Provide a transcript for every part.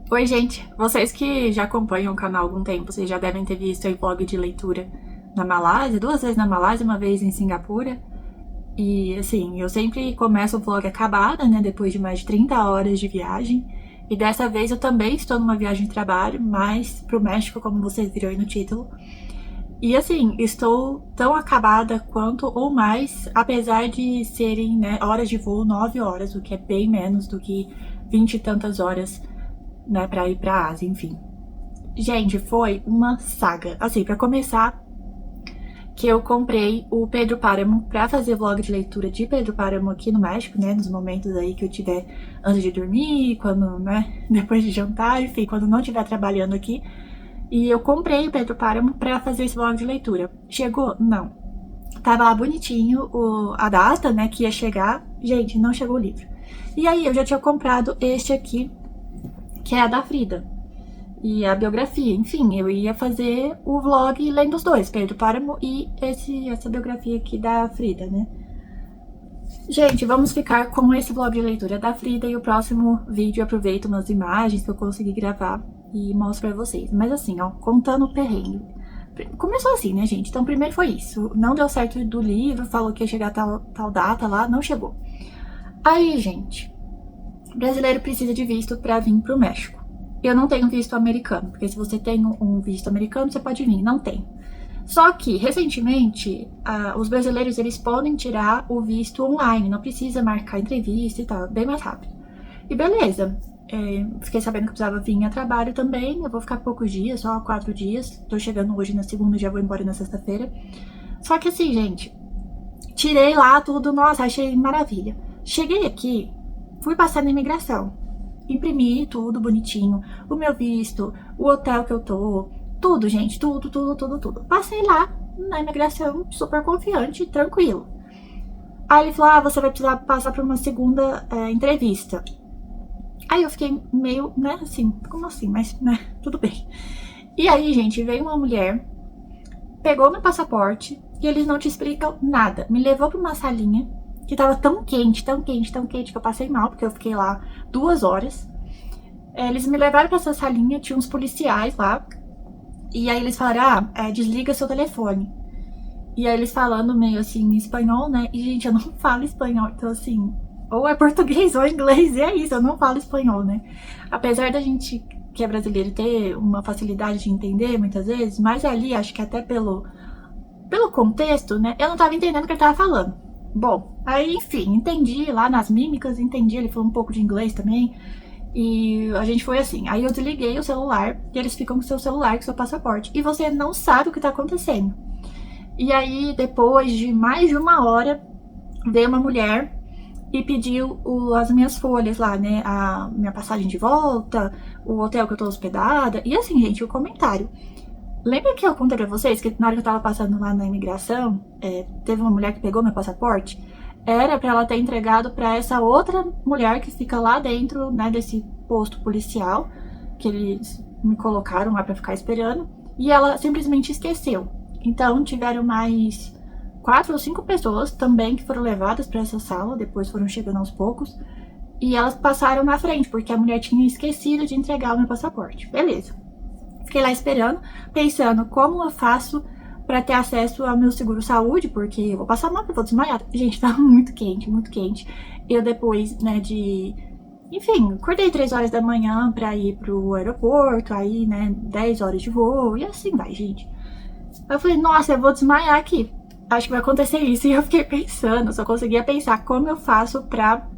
Oi, gente! Vocês que já acompanham o canal há algum tempo, vocês já devem ter visto aí vlog de leitura na Malásia, 2 vezes na Malásia, uma vez em Singapura. E assim, eu sempre começo o vlog acabada, né, depois de mais de 30 horas de viagem. E dessa vez eu também estou numa viagem de trabalho, mas pro México, como vocês viram aí no título. E assim, estou tão acabada quanto ou mais, apesar de serem, né, horas de voo, 9 horas, o que é bem menos do que 20 e tantas horas, né, pra ir pra Ásia, enfim. Gente, foi uma saga. Assim, pra começar, que eu comprei o Pedro Páramo pra fazer vlog de leitura de Pedro Páramo aqui no México, né, nos momentos aí que eu tiver antes de dormir, quando, né, depois de jantar, enfim, quando não estiver trabalhando aqui. E eu comprei o Pedro Páramo pra fazer esse vlog de leitura. Chegou? Não. Tava lá bonitinho a data, né, que ia chegar. Gente, não chegou o livro. E aí eu já tinha comprado este aqui, que é a da Frida. E a biografia, enfim, eu ia fazer o vlog lendo os dois, Pedro Páramo e essa biografia aqui da Frida, né? Gente, vamos ficar com esse vlog de leitura da Frida e o próximo vídeo eu aproveito umas imagens que eu consegui gravar e mostro pra vocês. Mas assim, ó, contando o perrengue. Começou assim, né, gente? Então primeiro foi isso. Não deu certo do livro, falou que ia chegar tal data lá, não chegou. Aí, gente, brasileiro precisa de visto pra vir pro México. Eu não tenho visto americano, porque se você tem um visto americano, você pode vir. Não tem. Só que, recentemente, os brasileiros, eles podem tirar o visto online, não precisa marcar entrevista e tal, bem mais rápido. E beleza, fiquei sabendo que precisava vir a trabalho também, eu vou ficar poucos dias, só 4 dias, tô chegando hoje na segunda e já vou embora na sexta-feira. Só que assim, gente, tirei lá tudo, nossa, achei maravilha. Cheguei aqui, fui passar na imigração, imprimi tudo bonitinho, o meu visto, o hotel que eu tô, tudo, gente, tudo. Passei lá na imigração, super confiante, tranquilo. Aí ele falou, você vai precisar passar por uma segunda entrevista. Aí eu fiquei meio, né, assim, como assim? Mas, né, tudo bem. E aí, gente, veio uma mulher, pegou meu passaporte e eles não te explicam nada. Me levou pra uma salinha que tava tão quente que eu passei mal, porque eu fiquei lá 2 horas. Eles me levaram pra essa salinha, tinha uns policiais lá, e aí eles falaram, desliga seu telefone. E aí eles falando meio assim em espanhol, né? E, gente, eu não falo espanhol, então assim, ou é português ou inglês, e é isso, eu não falo espanhol, né? Apesar da gente que é brasileiro ter uma facilidade de entender muitas vezes, mas ali, acho que até pelo contexto, né? Eu não tava entendendo o que ele tava falando. Bom, aí, enfim, entendi lá nas mímicas, entendi, ele falou um pouco de inglês também. E a gente foi assim. Aí eu desliguei o celular e eles ficam com seu celular, com seu passaporte. E você não sabe o que tá acontecendo. E aí, depois de mais de 1 hora, veio uma mulher e pediu as minhas folhas lá, né? A minha passagem de volta, o hotel que eu tô hospedada. E assim, gente, o comentário. Lembra que eu contei pra vocês que na hora que eu tava passando lá na imigração, teve uma mulher que pegou meu passaporte? Era pra ela ter entregado pra essa outra mulher que fica lá dentro, né, desse posto policial, que eles me colocaram lá pra ficar esperando, e ela simplesmente esqueceu. Então tiveram mais 4 ou 5 pessoas também que foram levadas pra essa sala, depois foram chegando aos poucos, e elas passaram na frente, porque a mulher tinha esquecido de entregar o meu passaporte. Beleza. Fiquei lá esperando, pensando como eu faço pra ter acesso ao meu seguro-saúde, porque eu vou passar mal, eu vou desmaiar. Gente, tava muito quente, muito quente. Eu depois, né, enfim, acordei 3 horas da manhã pra ir pro aeroporto, aí, né, 10 horas de voo, e assim vai, gente. Eu falei, nossa, eu vou desmaiar aqui. Acho que vai acontecer isso. E eu fiquei pensando, só conseguia pensar como eu faço pra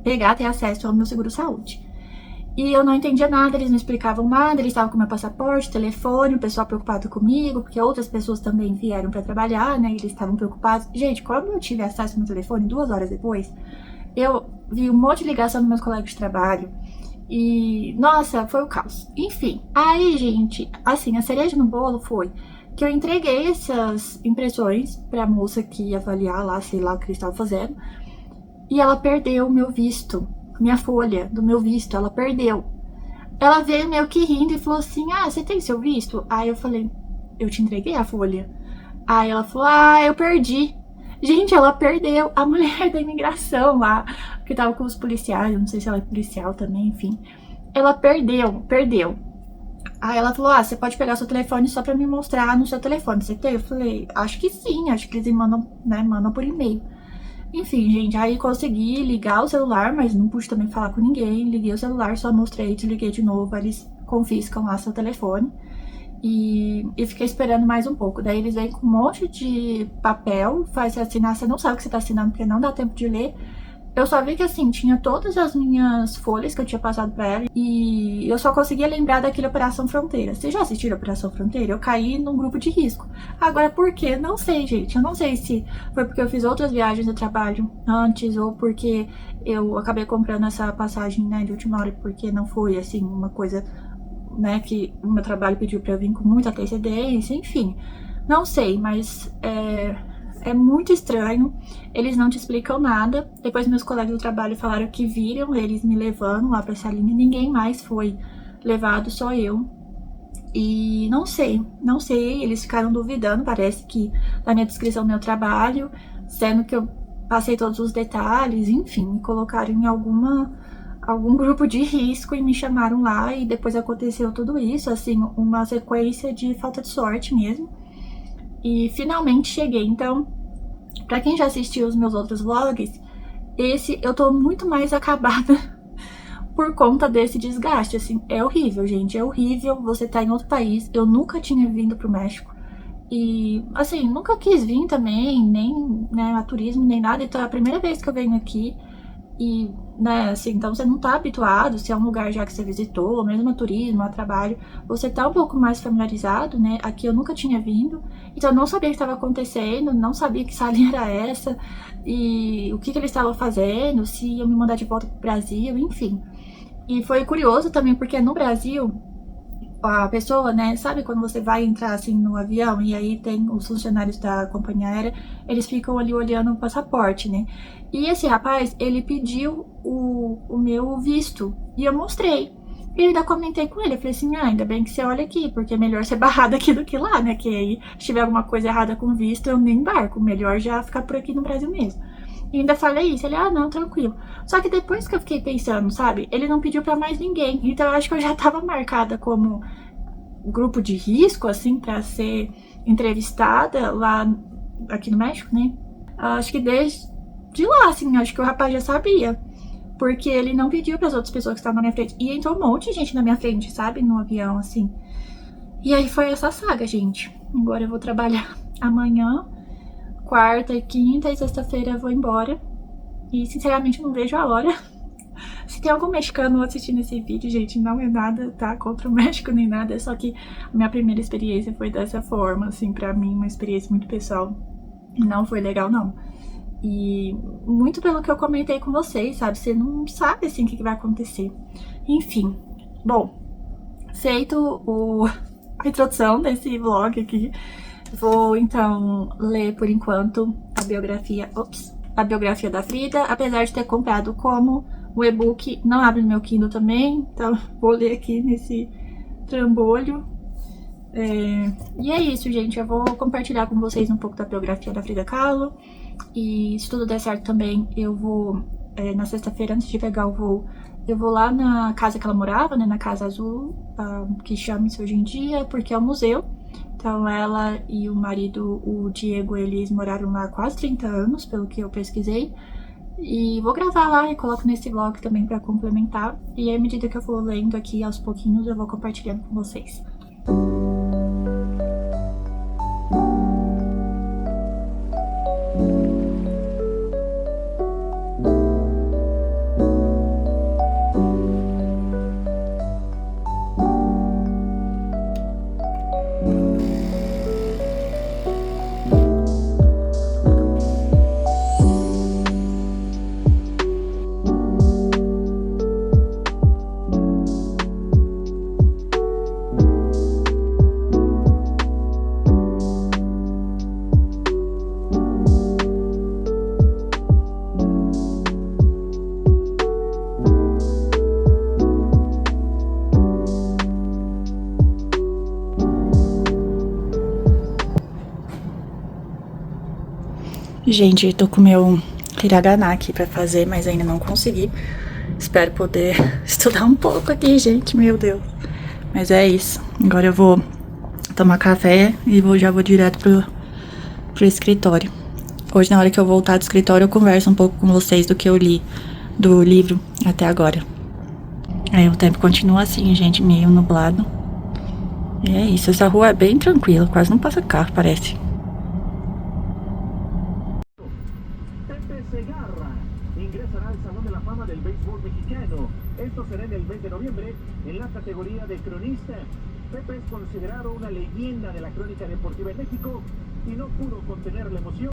ter acesso ao meu seguro-saúde. E eu não entendia nada, eles não explicavam nada, eles estavam com meu passaporte, telefone, o pessoal preocupado comigo, porque outras pessoas também vieram pra trabalhar, né, e eles estavam preocupados. Gente, quando eu tive acesso ao meu telefone, 2 horas depois, eu vi um monte de ligação dos meus colegas de trabalho, e, nossa, foi o caos. Enfim, aí, gente, assim, a cereja no bolo foi que eu entreguei essas impressões pra moça que ia avaliar lá, sei lá o que eles estavam fazendo, e ela perdeu o meu visto. Minha folha do meu visto, ela perdeu. Ela veio meio que rindo e falou assim, você tem seu visto? Aí eu falei, eu te entreguei a folha. Aí ela falou, eu perdi. Gente, ela perdeu. A mulher da imigração lá, que tava com os policiais, eu não sei se ela é policial também, enfim. ela perdeu. Aí ela falou, você pode pegar seu telefone só pra me mostrar no seu telefone, você tem? Eu falei, acho que sim, acho que eles mandam, né, mandam por e-mail. Enfim, gente, aí consegui ligar o celular, mas não pude também falar com ninguém. Liguei o celular, só mostrei, desliguei de novo, aí eles confiscam lá seu telefone. E fiquei esperando mais um pouco. Daí eles vêm com um monte de papel, faz você assinar, você não sabe o que você tá assinando, porque não dá tempo de ler. Eu só vi que, assim, tinha todas as minhas folhas que eu tinha passado pra ela e eu só conseguia lembrar daquele Operação Fronteira. Vocês já assistiram Operação Fronteira? Eu caí num grupo de risco. Agora, por quê? Não sei, gente. Eu não sei se foi porque eu fiz outras viagens de trabalho antes ou porque eu acabei comprando essa passagem, né, de última hora, porque não foi, assim, uma coisa, né, que o meu trabalho pediu pra eu vir com muita antecedência, enfim. Não sei, mas é muito estranho, eles não te explicam nada. Depois meus colegas do trabalho falaram que viram eles me levando lá pra essa linha, ninguém mais foi levado, só eu. E não sei, eles ficaram duvidando, parece que da minha descrição do meu trabalho, sendo que eu passei todos os detalhes, enfim, me colocaram em algum grupo de risco e me chamaram lá e depois aconteceu tudo isso, assim, uma sequência de falta de sorte mesmo. E finalmente cheguei. Então, pra quem já assistiu os meus outros vlogs, esse eu tô muito mais acabada por conta desse desgaste, assim. É horrível, gente, é horrível você tá em outro país. Eu nunca tinha vindo pro México. E, assim, nunca quis vir também, nem, né, a turismo, nem nada. Então é a primeira vez que eu venho aqui. E, né, assim, então você não tá habituado, se é um lugar já que você visitou, mesmo a turismo, a trabalho, você tá um pouco mais familiarizado, né? Aqui eu nunca tinha vindo, então eu não sabia o que estava acontecendo, não sabia que salinha era essa, e o que eles estavam fazendo, se iam me mandar de volta pro Brasil, enfim. E foi curioso também, porque no Brasil, a pessoa, né, sabe quando você vai entrar assim no avião e aí tem os funcionários da companhia aérea, eles ficam ali olhando o passaporte, né? E esse rapaz, ele pediu o meu visto e eu mostrei. E eu ainda comentei com ele, eu falei assim, ainda bem que você olha aqui, porque é melhor ser barrado aqui do que lá, né? Que aí, se tiver alguma coisa errada com o visto, eu nem embarco, melhor já ficar por aqui no Brasil mesmo. E ainda falei isso, ele, não, tranquilo. Só que depois que eu fiquei pensando, sabe, ele não pediu pra mais ninguém, então eu acho que eu já tava marcada como grupo de risco, assim, pra ser entrevistada lá aqui no México, né? Acho que desde lá, assim, acho que o rapaz já sabia. Porque ele não pediu pras outras pessoas que estavam na minha frente. E entrou um monte de gente na minha frente, sabe? No avião, assim. E aí foi essa saga, gente. Agora eu vou trabalhar amanhã, quarta e quinta, e sexta-feira eu vou embora. E sinceramente não vejo a hora. Se tem algum mexicano assistindo esse vídeo, gente, não é nada, tá? Contra o México nem nada. É só que a minha primeira experiência foi dessa forma, assim, pra mim, uma experiência muito pessoal. Não foi legal, não. E muito pelo que eu comentei com vocês, sabe? Você não sabe, assim, o que vai acontecer. Enfim, bom, feito a introdução desse vlog aqui, vou, então, ler, por enquanto, a biografia da Frida, apesar de ter comprado como o e-book, não abre no meu Kindle também, então vou ler aqui nesse trambolho. E é isso, gente, eu vou compartilhar com vocês um pouco da biografia da Frida Kahlo. E se tudo der certo também, eu vou, na sexta-feira, antes de pegar o voo, eu vou lá na casa que ela morava, né, na Casa Azul, que chama-se hoje em dia, porque é um museu. Então ela e o marido, o Diego, eles moraram lá há quase 30 anos, pelo que eu pesquisei. E vou gravar lá e coloco nesse vlog também pra complementar. E à medida que eu for lendo aqui aos pouquinhos, eu vou compartilhando com vocês. Gente, tô com o meu hiragana aqui pra fazer, mas ainda não consegui. Espero poder estudar um pouco aqui, gente, meu Deus. Mas é isso. Agora eu vou tomar café e já vou direto pro escritório. Hoje, na hora que eu voltar do escritório, eu converso um pouco com vocês do que eu li do livro até agora. Aí o tempo continua assim, gente, meio nublado. E é isso, essa rua é bem tranquila, quase não passa carro, parece. Pepe Segarra ingresará al Salón de la Fama del Béisbol Mexicano. Esto será en el mes de noviembre en la categoría de cronista. Pepe es considerado una leyenda de la crónica deportiva en México y no pudo contener la emoción.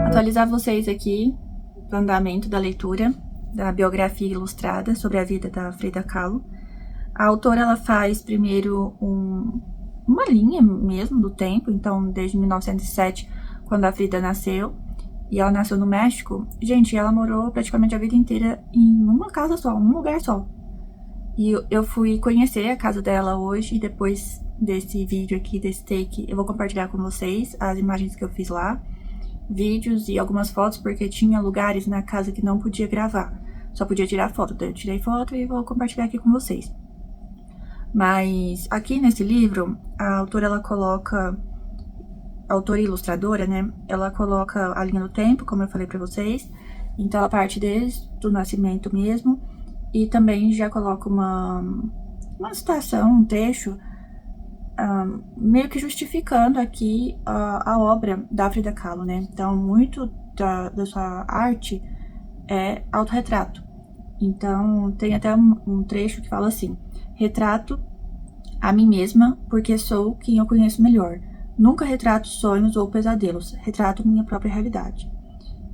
Atualizar vocês aqui do andamento da leitura da biografia ilustrada sobre a vida da Frida Kahlo. A autora, ela faz primeiro uma linha mesmo do tempo, então desde 1907, quando a Frida nasceu, e ela nasceu no México. Gente, ela morou praticamente a vida inteira em uma casa só, um lugar só. E eu fui conhecer a casa dela hoje, e depois desse vídeo aqui, desse take, eu vou compartilhar com vocês as imagens que eu fiz lá, vídeos e algumas fotos, porque tinha lugares na casa que não podia gravar, só podia tirar foto. Então eu tirei foto e vou compartilhar aqui com vocês. Mas aqui nesse livro, a autora, ela coloca, a autora e ilustradora, né, ela coloca a linha do tempo, como eu falei pra vocês. Então ela parte desde o nascimento mesmo, e também já coloca uma citação, um trecho, meio que justificando aqui a obra da Frida Kahlo, né? Então, muito da sua arte é autorretrato. Então, tem até um trecho que fala assim: retrato a mim mesma porque sou quem eu conheço melhor. Nunca retrato sonhos ou pesadelos, retrato minha própria realidade.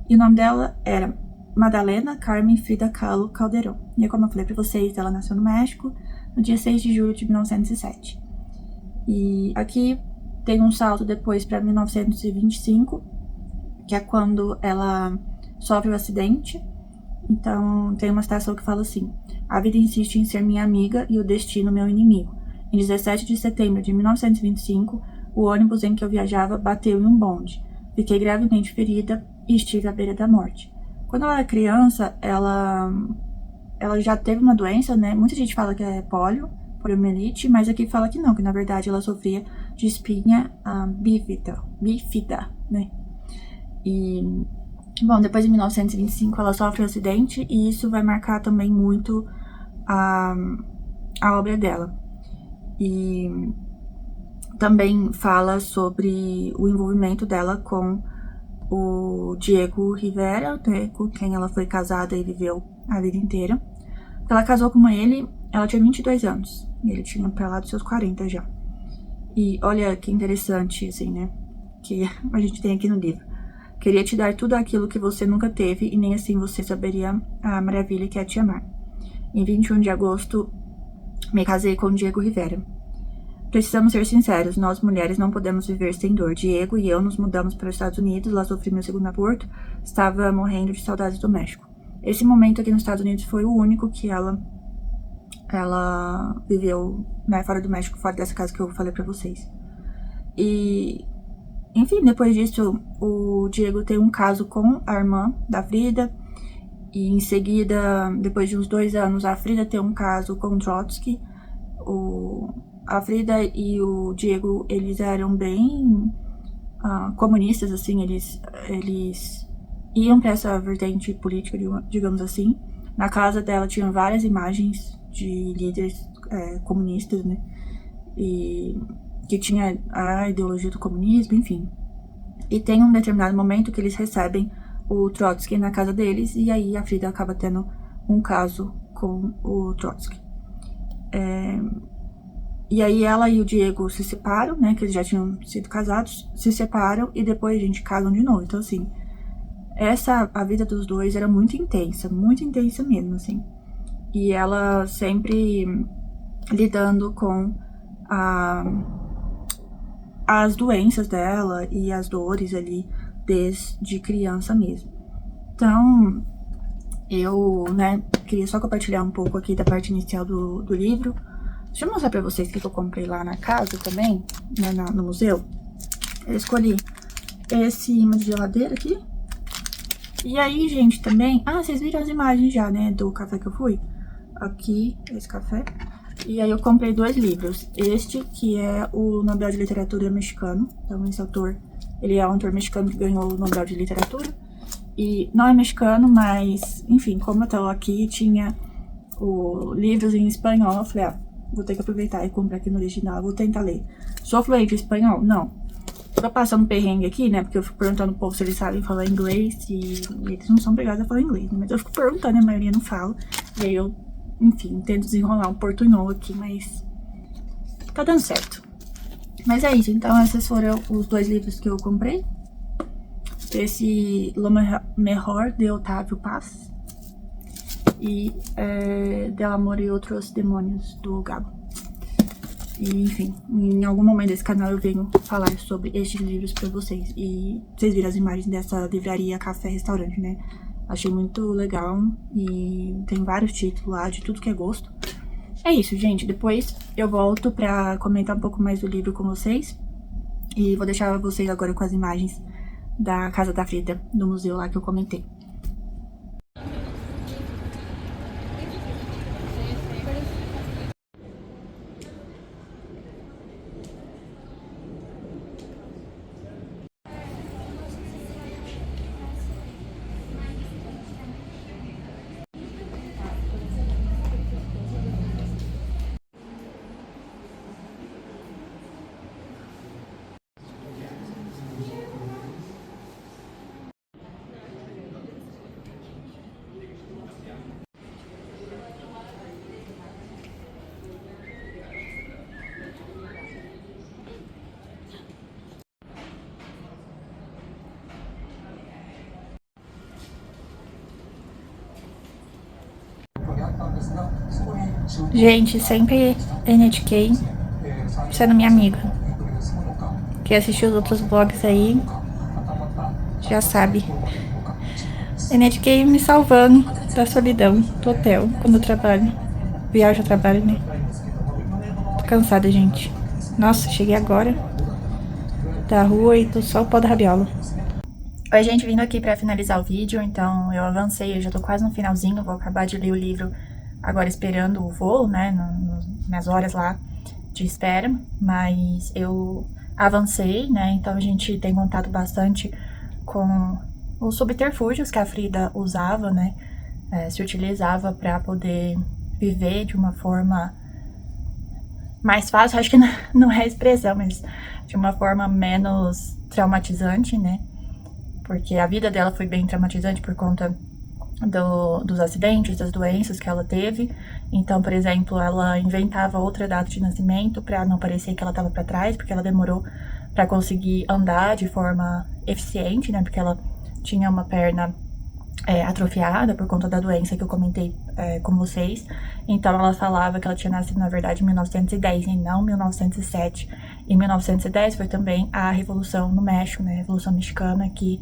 E o nome dela era Madalena Carmen Frida Kahlo Calderón. E como eu falei pra vocês, ela nasceu no México no dia 6 de julho de 1907. E aqui tem um salto depois para 1925, que é quando ela sofre o acidente. Então, tem uma citação que fala assim: a vida insiste em ser minha amiga e o destino meu inimigo. Em 17 de setembro de 1925, o ônibus em que eu viajava bateu em um bonde. Fiquei gravemente ferida e estive à beira da morte. Quando ela era criança, ela já teve uma doença, né? Muita gente fala que é poliomielite, mas aqui fala que não, que na verdade ela sofria de espinha bífida, né? E, bom, depois de 1925 ela sofre um acidente e isso vai marcar também muito a obra dela. E também fala sobre o envolvimento dela com o Diego Rivera, né, com quem ela foi casada e viveu a vida inteira. Ela casou com ele, ela tinha 22 anos, e ele tinha pra lá dos seus 40 já. E olha que interessante, assim, né, que a gente tem aqui no livro. Queria te dar tudo aquilo que você nunca teve, e nem assim você saberia a maravilha que é te amar. Em 21 de agosto, me casei com o Diego Rivera. Precisamos ser sinceros, nós mulheres não podemos viver sem dor. Diego e eu nos mudamos para os Estados Unidos, lá sofri meu segundo aborto, estava morrendo de saudades do México. Esse momento aqui nos Estados Unidos foi o único que ela viveu, né, fora do México, fora dessa casa que eu falei pra vocês. E, enfim, depois disso, o Diego tem um caso com a irmã da Frida, e em seguida, depois de uns 2 anos, a Frida tem um caso com o Trotsky. A Frida e o Diego, eles eram bem comunistas, assim, eles iam para essa vertente política, digamos assim. Na casa dela tinham várias imagens de líderes comunistas, né, e que tinha a ideologia do comunismo, enfim. E tem um determinado momento que eles recebem o Trotsky na casa deles, e aí a Frida acaba tendo um caso com o Trotsky. E aí ela e o Diego se separam, né, que eles já tinham sido casados, se separam e depois, gente, casam de novo. Então, assim, a vida dos dois era muito intensa mesmo, assim. E ela sempre lidando com as doenças dela e as dores ali desde criança mesmo. Então, eu, né, queria só compartilhar um pouco aqui da parte inicial do livro. Deixa eu mostrar pra vocês o que eu comprei lá na casa também, né, no museu. Eu escolhi esse imã de geladeira aqui. E aí, gente, também... vocês viram as imagens já, né, do café que eu fui? Aqui, esse café. E aí eu comprei 2 livros. Este, que é o Nobel de Literatura mexicano. Então, esse autor, ele é um autor mexicano que ganhou o Nobel de Literatura. E não é mexicano, mas, enfim, como eu tô aqui, tinha livros em espanhol. Eu falei, vou ter que aproveitar e comprar aqui no original, vou tentar ler. Sou fluente em espanhol? Não. Tô passando perrengue aqui, né, porque eu fico perguntando pro povo se eles sabem falar inglês, e eles não são obrigados a falar inglês, né? Mas eu fico perguntando, a maioria não fala. E aí eu, enfim, tento desenrolar um portunhol aqui, mas tá dando certo. Mas é isso, então esses foram os 2 livros que eu comprei. Esse Lo Mejor de Octavio Paz e Del Amor e Outros Demônios, do Gabo. E, enfim, em algum momento desse canal eu venho falar sobre estes livros pra vocês. E vocês viram as imagens dessa livraria Café Restaurante, né? Achei muito legal e tem vários títulos lá, de tudo que é gosto. É isso, gente. Depois eu volto pra comentar um pouco mais do livro com vocês. E vou deixar vocês agora com as imagens da Casa da Frida, do museu lá que eu comentei. Gente, sempre NHK sendo minha amiga. Quem assistiu os outros vlogs aí já sabe. Eu fiquei me salvando da solidão do hotel quando eu trabalho. Viajo a trabalho, né? Tô cansada, gente. Nossa, cheguei agora da rua e tô só o pó da rabiola. Oi, gente, vindo aqui pra finalizar o vídeo. Então eu avancei, eu já tô quase no finalzinho. Vou acabar de ler o livro agora esperando o voo, né? Nas horas lá de espera. Mas eu avancei, né? Então a gente tem contato bastante com os subterfúgios que a Frida usava, né? Se utilizava para poder viver de uma forma mais fácil, acho que não é a expressão, mas de uma forma menos traumatizante, né? Porque a vida dela foi bem traumatizante por conta dos acidentes, das doenças que ela teve. Então, por exemplo, ela inventava outra data de nascimento para não parecer que ela estava para trás, porque ela demorou para conseguir andar de forma eficiente, né? Porque ela tinha uma perna atrofiada por conta da doença que eu comentei com vocês. Então ela falava que ela tinha nascido na verdade em 1910 e não 1907. Em 1910 foi também a Revolução no México, né, a Revolução Mexicana, que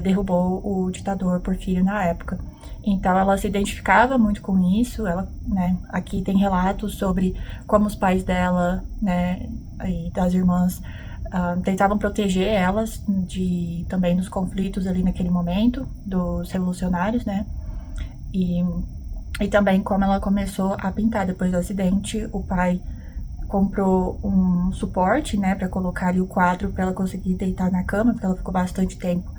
derrubou o ditador Porfírio na época. Então ela se identificava muito com isso. Ela, né, aqui tem relatos sobre como os pais dela, né, e das irmãs tentavam proteger elas também dos conflitos ali naquele momento, dos revolucionários, né? E também como ela começou a pintar depois do acidente. O pai comprou um suporte, né, para colocar ali o quadro para ela conseguir deitar na cama, porque ela ficou bastante tempo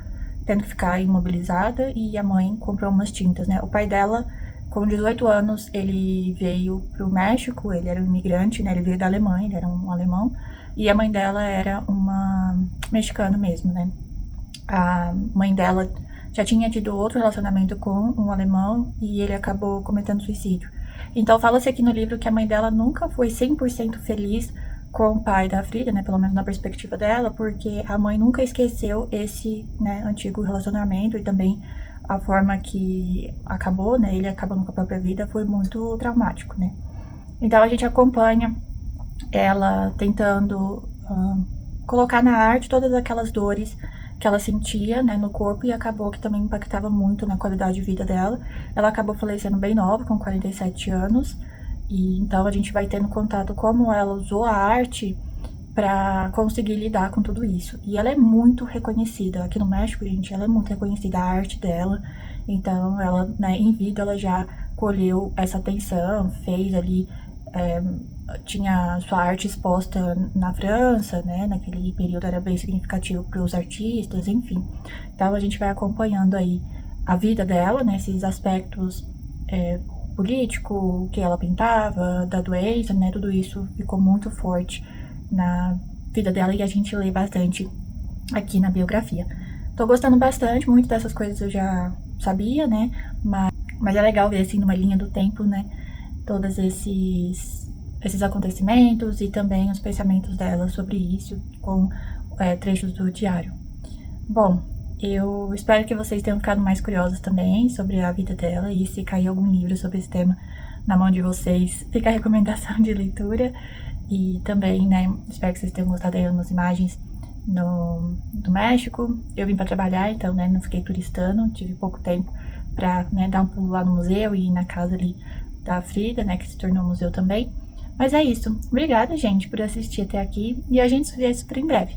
tendo que ficar imobilizada, e a mãe comprou umas tintas, né? O pai dela, com 18 anos, ele veio pro México, ele era um imigrante, né? Ele veio da Alemanha, ele era um alemão, e a mãe dela era uma mexicana mesmo, né? A mãe dela já tinha tido outro relacionamento com um alemão e ele acabou cometendo suicídio. Então fala-se aqui no livro que a mãe dela nunca foi 100% feliz com o pai da Frida, né, pelo menos na perspectiva dela, porque a mãe nunca esqueceu esse, né, antigo relacionamento, e também a forma que acabou, né, ele acabando com a própria vida, foi muito traumático, né. Então a gente acompanha ela tentando colocar na arte todas aquelas dores que ela sentia, né, no corpo, e acabou que também impactava muito na qualidade de vida dela. Ela acabou falecendo bem nova, com 47 anos, e então a gente vai tendo contato como ela usou a arte para conseguir lidar com tudo isso. E ela é muito reconhecida aqui no México, gente. Ela é muito reconhecida, a arte dela. Então ela, né, em vida ela já colheu essa atenção, fez ali, tinha sua arte exposta na França, né? Naquele período era bem significativo para os artistas, enfim. Então a gente vai acompanhando aí a vida dela, né? Esses aspectos político, que ela pintava, da doença, né? Tudo isso ficou muito forte na vida dela e a gente lê bastante aqui na biografia. Tô gostando bastante, muito dessas coisas eu já sabia, né? Mas é legal ver, assim, numa linha do tempo, né? Todos esses acontecimentos e também os pensamentos dela sobre isso, com trechos do diário. Bom, eu espero que vocês tenham ficado mais curiosos também sobre a vida dela, e se cair algum livro sobre esse tema na mão de vocês, fica a recomendação de leitura. E também, né, espero que vocês tenham gostado aí das imagens do México. Eu vim para trabalhar, então, né, não fiquei turistando, tive pouco tempo para, né, dar um pulo lá no museu e ir na casa ali da Frida, né, que se tornou museu também. Mas é isso. Obrigada, gente, por assistir até aqui, e a gente se vê super em breve.